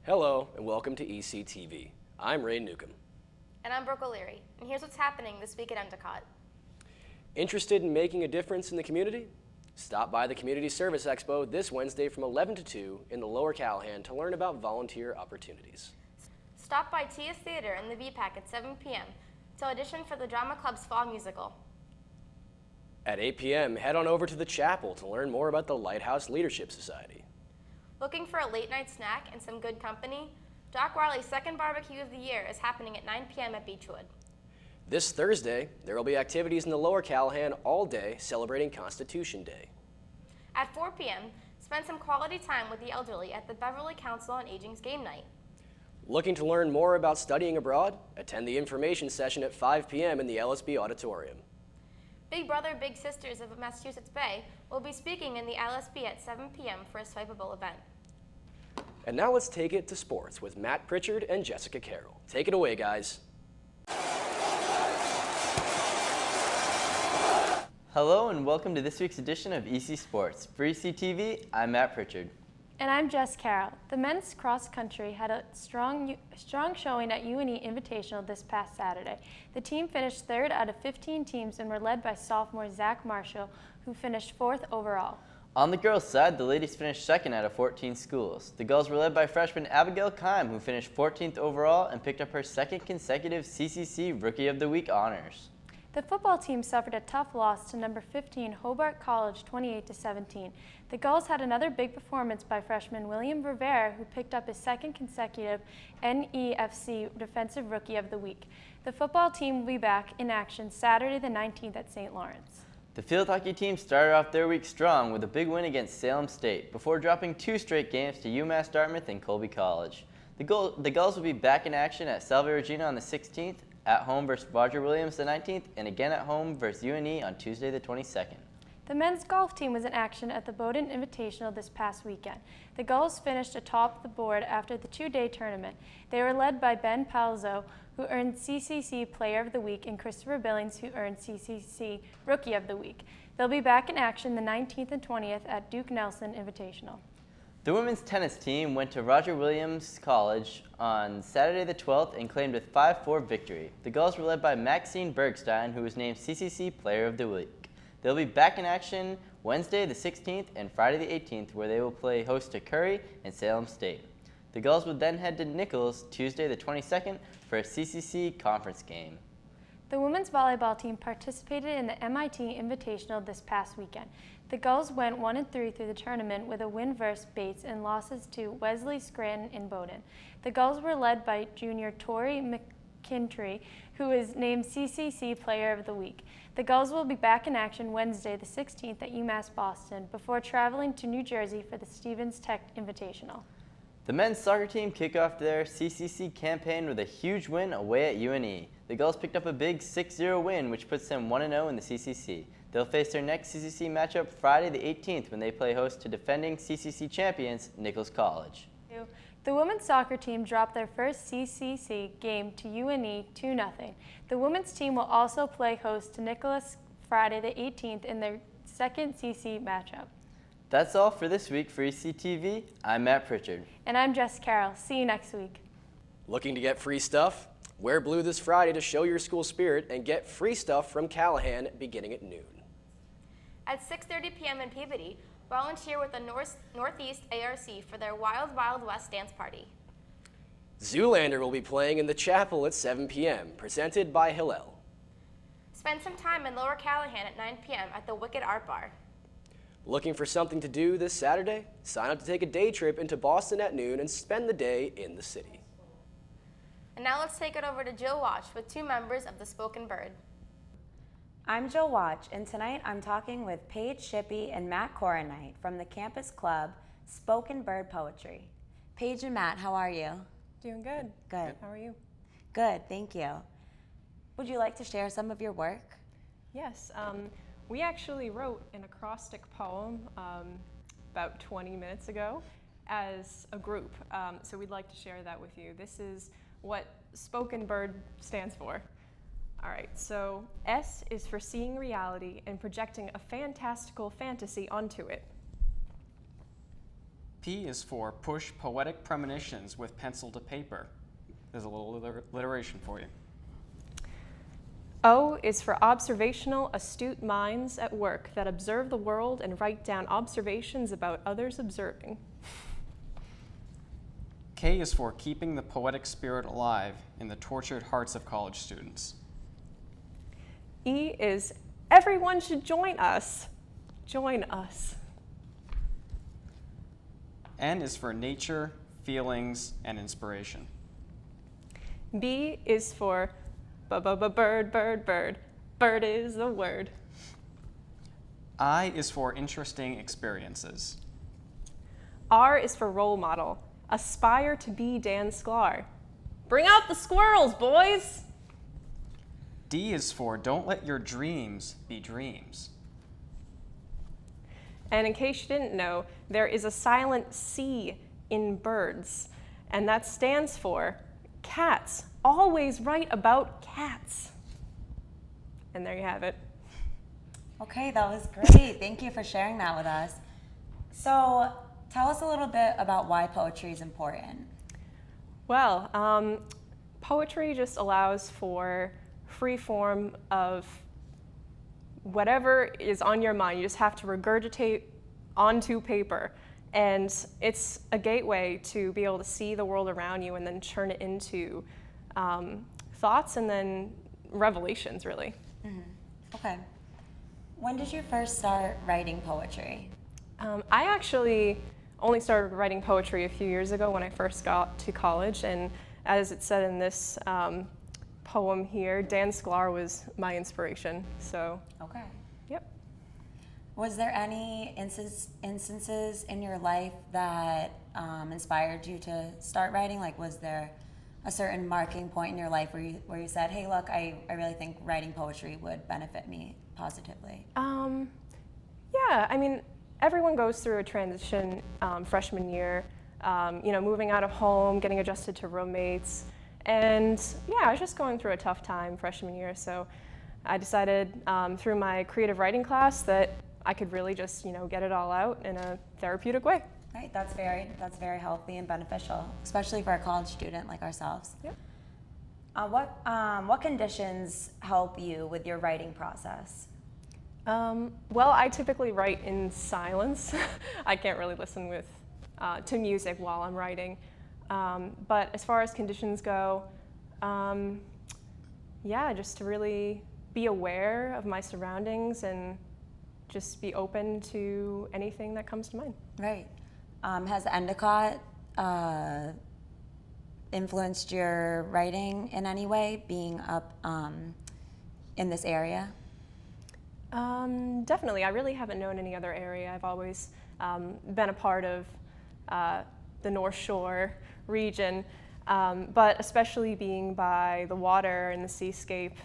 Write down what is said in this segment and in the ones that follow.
Hello and welcome to ECTV. I'm Ray Newcomb. And I'm Brooke O'Leary, and here's what's happening this week at Endicott. Interested in making a difference in the community? Stop by the Community Service Expo this Wednesday from 11 to 2 in the Lower Callahan to learn about volunteer opportunities. Stop by Tia's Theater in the VPAC at 7 p.m. to audition for the Drama Club's fall musical. At 8 p.m., head on over to the chapel to learn more about the Lighthouse Leadership Society. Looking for a late-night snack and some good company? Doc Riley's second barbecue of the year is happening at 9 p.m. at Beechwood. This Thursday, there will be activities in the Lower Callahan all day celebrating Constitution Day. At 4 p.m., spend some quality time with the elderly at the Beverly Council on Aging's game night. Looking to learn more about studying abroad? Attend the information session at 5 p.m. in the LSB Auditorium. Big Brother Big Sisters of Massachusetts Bay will be speaking in the LSB at 7 p.m. for a swipeable event. And now let's take it to sports with Matt Pritchard and Jessica Carroll. Take it away, guys. Hello and welcome to this week's edition of EC Sports. For ECTV, I'm Matt Pritchard. And I'm Jess Carroll. The men's cross country had a strong showing at UNE Invitational this past Saturday. The team finished third out of 15 teams and were led by sophomore Zach Marshall, who finished fourth overall. On the girls' side, the ladies finished second out of 14 schools. The girls were led by freshman Abigail Kime, who finished 14th overall and picked up her second consecutive CCC Rookie of the Week honors. The football team suffered a tough loss to number 15 Hobart College 28-17. The girls had another big performance by freshman William Rivera, who picked up his second consecutive NEFC Defensive Rookie of the Week. The football team will be back in action Saturday the 19th at St. Lawrence. The field hockey team started off their week strong with a big win against Salem State before dropping 2 straight games to UMass Dartmouth and Colby College. The Gulls will be back in action at Salve Regina on the 16th, at home versus Roger Williams the 19th, and again at home versus UNE on Tuesday the 22nd. The men's golf team was in action at the Bowdoin Invitational this past weekend. The Gulls finished atop the board after the 2-day tournament. They were led by Ben Palzo, who earned CCC Player of the Week, and Christopher Billings, who earned CCC Rookie of the Week. They'll be back in action the 19th and 20th at Duke Nelson Invitational. The women's tennis team went to Roger Williams College on Saturday the 12th and claimed a 5-4 victory. The girls were led by Maxine Bergstein, who was named CCC Player of the Week. They'll be back in action Wednesday the 16th and Friday the 18th, where they will play host to Curry and Salem State. The girls would then head to Nichols Tuesday the 22nd for a CCC conference game. The women's volleyball team participated in the MIT Invitational this past weekend. The girls went 1-3 through the tournament with a win versus Bates and losses to Wesley Scranton and Bowdoin. The girls were led by junior Tori McKintry, who was named CCC Player of the Week. The girls will be back in action Wednesday the 16th at UMass Boston before traveling to New Jersey for the Stevens Tech Invitational. The men's soccer team kicked off their CCC campaign with a huge win away at UNE. The girls picked up a big 6-0 win, which puts them 1-0 in the CCC. They'll face their next CCC matchup Friday the 18th when they play host to defending CCC champions Nichols College. The women's soccer team dropped their first CCC game to UNE 2-0. The women's team will also play host to Nicholas Friday the 18th in their second CC matchup. That's all for this week for ECTV. I'm Matt Pritchard. And I'm Jess Carroll. See you next week. Looking to get free stuff? Wear blue this Friday to show your school spirit and get free stuff from Callahan beginning at noon. At 6:30 p.m. in Peabody, volunteer with the Northeast ARC for their Wild Wild West dance party. Zoolander will be playing in the chapel at 7 p.m., presented by Hillel. Spend some time in Lower Callahan at 9 p.m. at the Wicked Art Bar. Looking for something to do this Saturday? Sign up to take a day trip into Boston at noon and spend the day in the city. And now let's take it over to Jill Watch with 2 members of the Spoken Bird. I'm Jill Watch, and tonight I'm talking with Paige Shippey and Matt Coronite from the campus club Spoken Bird Poetry. Paige and Matt, how are you? Doing good. Good. How are you? Good, thank you. Would you like to share some of your work? Yes. We actually wrote an acrostic poem about 20 minutes ago as a group, so we'd like to share that with you. This is what Spoken Bird stands for. All right, so S is for seeing reality and projecting a fantastical fantasy onto it. P is for push poetic premonitions with pencil to paper. There's a little alliteration for you. O is for observational, astute minds at work that observe the world and write down observations about others observing. K is for keeping the poetic spirit alive in the tortured hearts of college students. E is everyone should join us. Join us. N is for nature, feelings, and inspiration. B is for bird, bird, bird. Bird is the word. I is for interesting experiences. R is for role model. Aspire to be Dan Sklar. Bring out the squirrels, boys! D is for don't let your dreams be dreams. And in case you didn't know, there is a silent C in birds, and that stands for cats. Always write about cats. And there you have it. Okay, that was great. Thank you for sharing that with us. So tell us a little bit about why poetry is important. Well, poetry just allows for free form of whatever is on your mind. You just have to regurgitate onto paper. And it's a gateway to be able to see the world around you and then turn it into thoughts and then revelations, really. Mm-hmm. Okay. When did you first start writing poetry? I actually only started writing poetry a few years ago when I first got to college, and as it said in this poem here, Dan Sklar was my inspiration, so. Okay. Yep. Was there any instances in your life that inspired you to start writing? Like, was there a certain marking point in your life where you said, hey, look, I really think writing poetry would benefit me positively? Yeah, I mean, everyone goes through a transition freshman year, moving out of home, getting adjusted to roommates. And yeah, I was just going through a tough time freshman year, so I decided through my creative writing class that I could really just, get it all out in a therapeutic way. Right, that's very healthy and beneficial, especially for a college student like ourselves. Yep. What conditions help you with your writing process? Well, I typically write in silence. I can't really listen to music while I'm writing. But as far as conditions go, just to really be aware of my surroundings and just be open to anything that comes to mind. Right. Has Endicott influenced your writing in any way, being up in this area? Definitely. I really haven't known any other area. I've always been a part of the North Shore region, but especially being by the water and the seascape,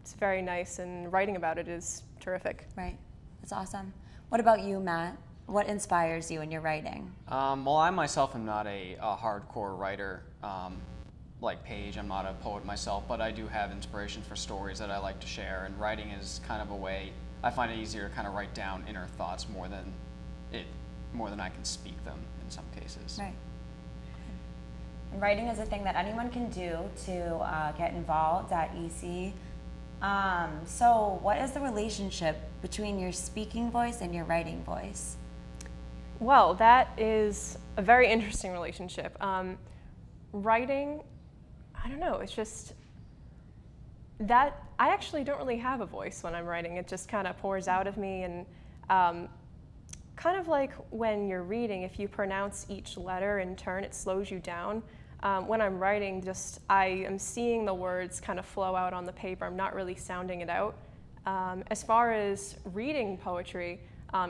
it's very nice, and writing about it is terrific. Right. That's awesome. What about you, Matt? What inspires you in your writing? Well, I myself am not a hardcore writer like Paige. I'm not a poet myself, but I do have inspiration for stories that I like to share, and writing is kind of a way. I find it easier to kind of write down inner thoughts more than I can speak them in some cases. Right. And writing is a thing that anyone can do to get involved at EC. So what is the relationship between your speaking voice and your writing voice? Well, that is a very interesting relationship. Writing, I don't know, it's just that I actually don't really have a voice when I'm writing. It just kind of pours out of me, and kind of like when you're reading, if you pronounce each letter in turn, it slows you down. When I'm writing, I am seeing the words kind of flow out on the paper. I'm not really sounding it out. As far as reading poetry,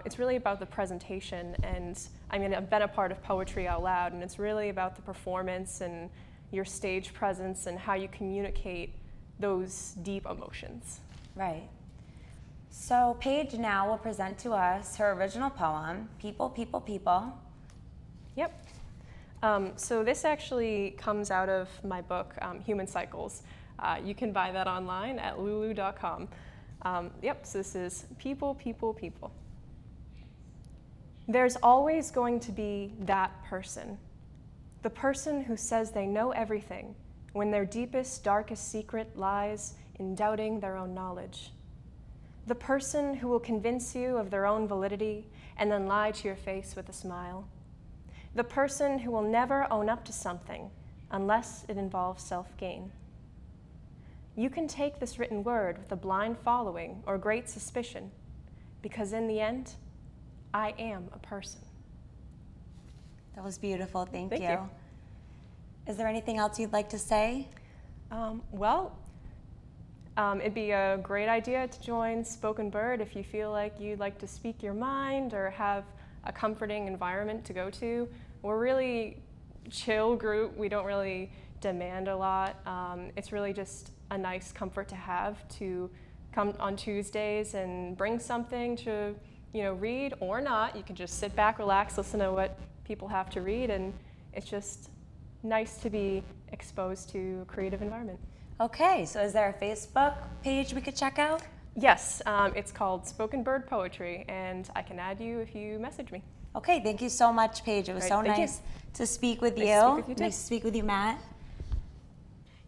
it's really about the presentation, and I mean, I've been a part of Poetry Out Loud, and it's really about the performance and your stage presence and how you communicate those deep emotions. Right. So Paige now will present to us her original poem, People, People, People. Yep. So this actually comes out of my book, Human Cycles. You can buy that online at lulu.com. So this is People, People, People. There's always going to be that person. The person who says they know everything when their deepest, darkest secret lies in doubting their own knowledge. The person who will convince you of their own validity and then lie to your face with a smile. The person who will never own up to something unless it involves self-gain. You can take this written word with a blind following or great suspicion, because in the end, I am a person. That was beautiful. Thank Thank you. you. Is there anything else you'd like to say? It'd be a great idea to join Spoken Bird if you feel like you'd like to speak your mind or have a comforting environment to go to. We're a really chill group. We don't really demand a lot. It's really just a nice comfort to have to come on Tuesdays and bring something to read or not. You can just sit back, relax, listen to what people have to read, and it's just nice to be exposed to a creative environment. Okay, so is there a Facebook page we could check out? Yes, it's called Spoken Bird Poetry, and I can add you if you message me. Okay, thank you so much, Paige. It was Right, so thank you. nice to speak with Nice you. to speak with you, too. Nice to speak with you, Matt.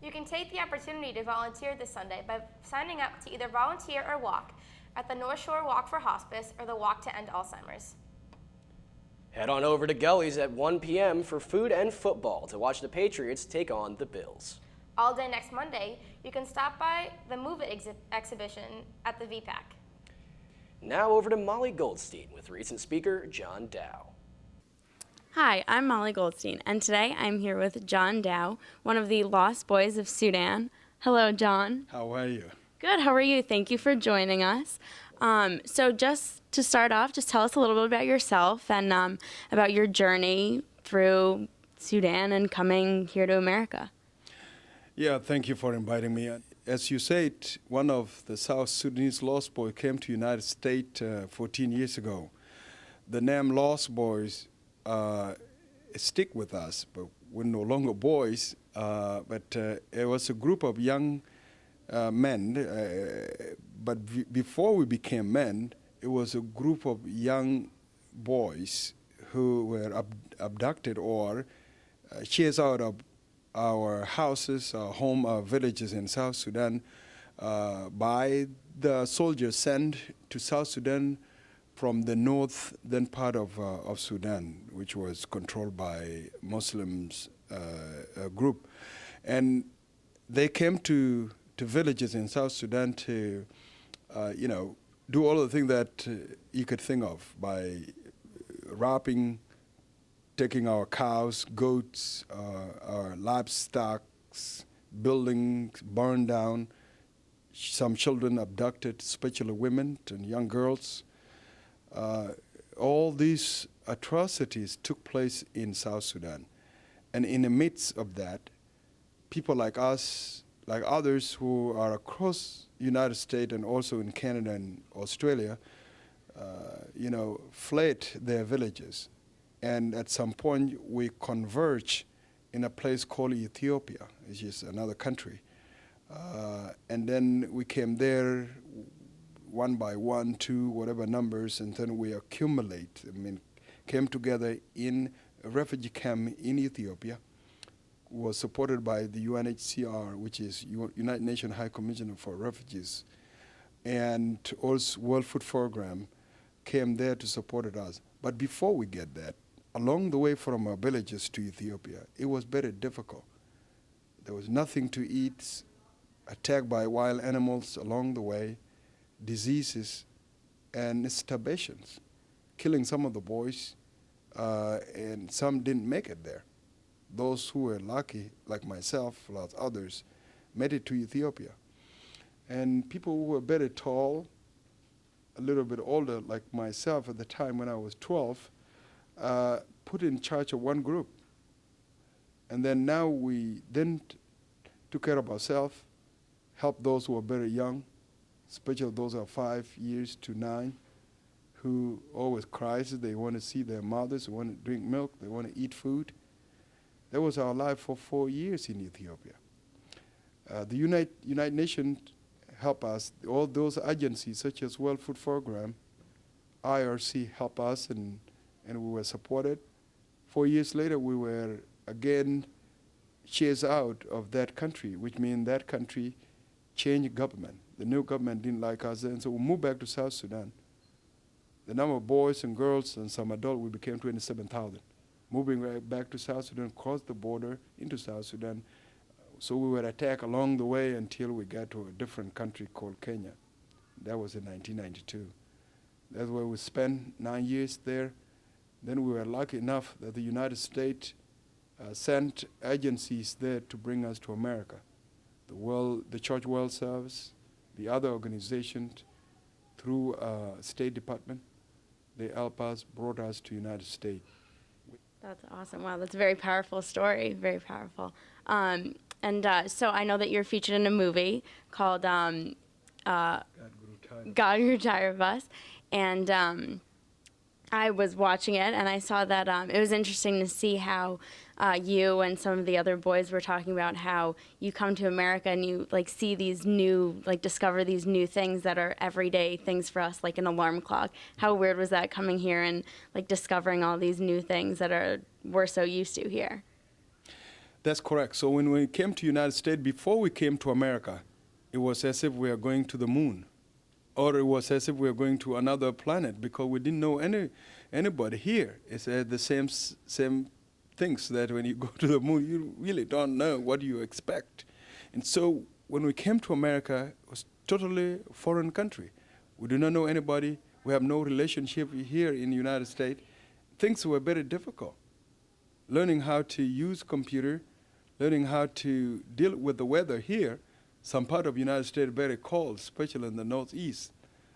You can take the opportunity to volunteer this Sunday by signing up to either volunteer or walk at the North Shore Walk for Hospice or the Walk to End Alzheimer's. Head on over to Gully's at 1 p.m. for food and football to watch the Patriots take on the Bills. All day next Monday, you can stop by the Move It exhibition at the VPAC. Now over to Molly Goldstein with recent speaker John Dow. Hi, I'm Molly Goldstein, and today I'm here with John Dow, one of the Lost Boys of Sudan. Hello, John. How are you? Good, how are you? Thank you for joining us. So just to start off, just tell us a little bit about yourself and about your journey through Sudan and coming here to America. Yeah, thank you for inviting me. As you said, one of the South Sudanese Lost Boys came to United States 14 years ago. The name Lost Boys stick with us, but we're no longer boys. But it was a group of young men. But before we became men, it was a group of young boys who were abducted or chased out of our houses, our home, our villages in South Sudan by the soldiers sent to South Sudan from the northern part of Sudan, which was controlled by Muslims group. And they came to villages in South Sudan to, do all the things that you could think of by robbing, taking our cows, goats, our livestock, buildings burned down, some children abducted, especially women and young girls. All these atrocities took place in South Sudan. And in the midst of that, people like us, like others who are across the United States and also in Canada and Australia, fled their villages. And at some point, we converged in a place called Ethiopia, which is another country. And then we came there one by one, two, whatever numbers, and then we came together in a refugee camp in Ethiopia, was supported by the UNHCR, which is United Nations High Commissioner for Refugees, and also World Food Program came there to support us. But before we get that, along the way from our villages to Ethiopia, it was very difficult. There was nothing to eat, attacked by wild animals along the way, diseases, and starvations, killing some of the boys, and some didn't make it there. Those who were lucky, like myself, like others, made it to Ethiopia. And people who were very tall, a little bit older, like myself at the time when I was 12, put in charge of one group. And then now we then took care of ourselves, helped those who were very young, especially those who are 5 years to 9, who always cries. They want to see their mothers, they want to drink milk, they want to eat food. That was our life for 4 years in Ethiopia. The United Nations help us. All those agencies such as World Food Program, IRC help us, and and we were supported. 4 years later, we were again chased out of that country, which means that country changed government. The new government didn't like us, and so we moved back to South Sudan. The number of boys and girls and some adults, we became 27,000. Moving right back to South Sudan, crossed the border into South Sudan. So we were attacked along the way until we got to a different country called Kenya. That was in 1992. That's where we spent 9 years there. Then we were lucky enough that the United States sent agencies there to bring us to America. The Church World Service, the other organizations, through State Department, they helped us, brought us to United States. That's awesome. Wow, that's a very powerful story. Very powerful. So I know that you're featured in a movie called God Grew Tired of Us. And I was watching it, and I saw that it was interesting to see how you and some of the other boys were talking about how you come to America and you see these new, discover these new things that are everyday things for us, like an alarm clock. How weird was that coming here and discovering all these new things that we're so used to here? That's correct. So when we came to United States, before we came to America, it was as if we were going to the moon, or it was as if we were going to another planet, because we didn't know anybody here. It's the same things that when you go to the moon, you really don't know what you expect. And so when we came to America, it was totally foreign country. We do not know anybody. We have no relationship here in the United States. Things were very difficult. Learning how to use computer, learning how to deal with the weather here. Some part of the United States very cold, especially in the northeast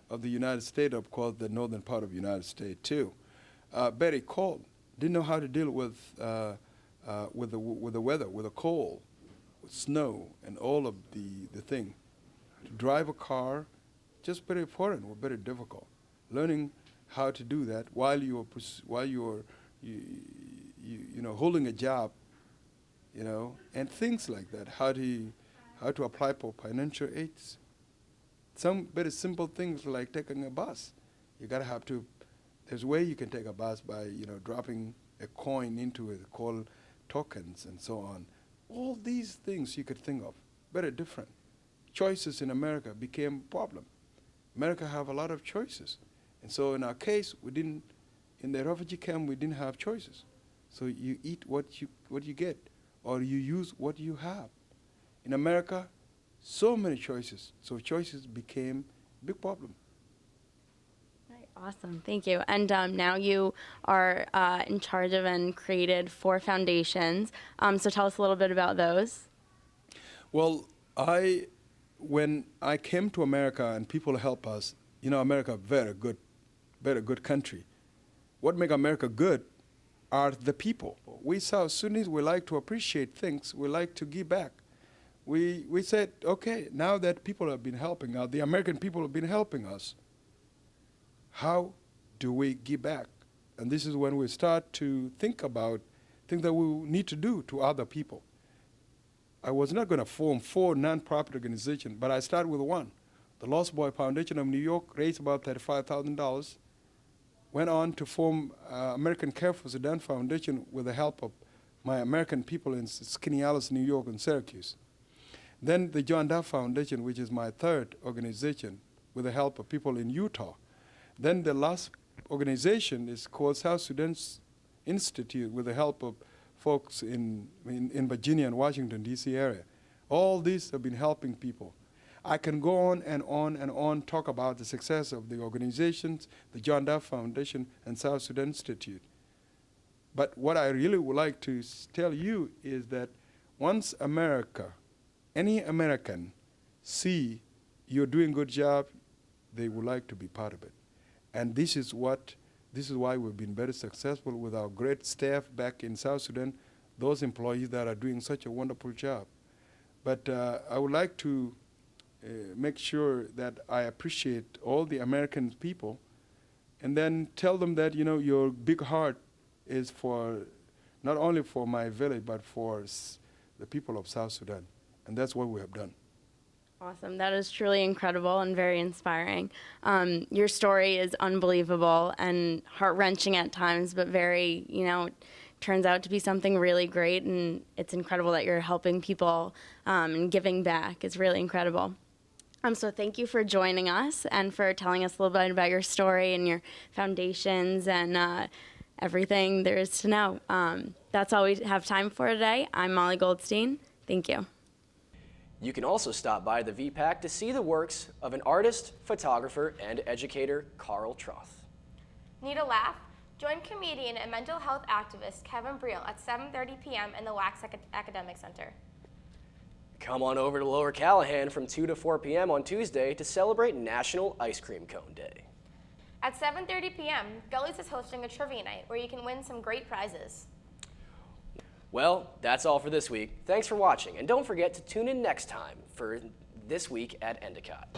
of the United States, of course, the northern part of the United States too. Very cold. Didn't know how to deal with the weather, with the cold, with snow, and all of the thing. To drive a car, just very foreign, or very difficult. Learning how to do that while you're holding a job, and things like that. How to apply for financial aids. Some very simple things like taking a bus. You gotta have to. There's a way you can take a bus by dropping a coin into it called tokens and so on. All these things you could think of, very different. Choices in America became a problem. America have a lot of choices, and so in our case, in the refugee camp we didn't have choices. So you eat what you get, or you use what you have. In America, so many choices. So choices became a big problem. Right, awesome, thank you. And now you are in charge of and created 4 foundations. So tell us a little bit about those. Well, when I came to America and people help us, America very good country. What make America good are the people. We South Sudanese, we like to appreciate things. We like to give back. We said, okay, now that people have been helping us, the American people have been helping us, how do we give back? And this is when we start to think about things that we need to do to other people. I was not going to form 4 nonprofit organizations, but I started with one. The Lost Boy Foundation of New York raised about $35,000. Went on to form American Care for Sudan Foundation with the help of my American people in Skaneateles, New York, and Syracuse. Then the John Duff Foundation, which is my 3rd organization, with the help of people in Utah. Then the last organization is called South Sudan Institute, with the help of folks in Virginia and Washington, D.C. area. All these have been helping people. I can go on and on and on, talk about the success of the organizations, the John Duff Foundation and South Sudan Institute. But what I really would like to tell you is that once any American see you're doing a good job, they would like to be part of it. And this is why we've been very successful with our great staff back in South Sudan, those employees that are doing such a wonderful job. But I would like to make sure that I appreciate all the American people, and then tell them that your big heart is for not only for my village but for the people of South Sudan, and that's what we have done. Awesome. That is truly incredible and very inspiring. Your story is unbelievable and heart-wrenching at times, but very, turns out to be something really great, and it's incredible that you're helping people and giving back. It's really incredible. So thank you for joining us and for telling us a little bit about your story and your foundations and everything there is to know. That's all we have time for today. I'm Molly Goldstein. Thank you. You can also stop by the VPAC to see the works of an artist, photographer, and educator, Carl Troth. Need a laugh? Join comedian and mental health activist Kevin Briel at 7:30 p.m. in the Wax Academic Center. Come on over to Lower Callahan from 2 to 4 p.m. on Tuesday to celebrate National Ice Cream Cone Day. At 7:30 p.m., Gullies is hosting a trivia night where you can win some great prizes. Well, that's all for this week. Thanks for watching, and don't forget to tune in next time for This Week at Endicott.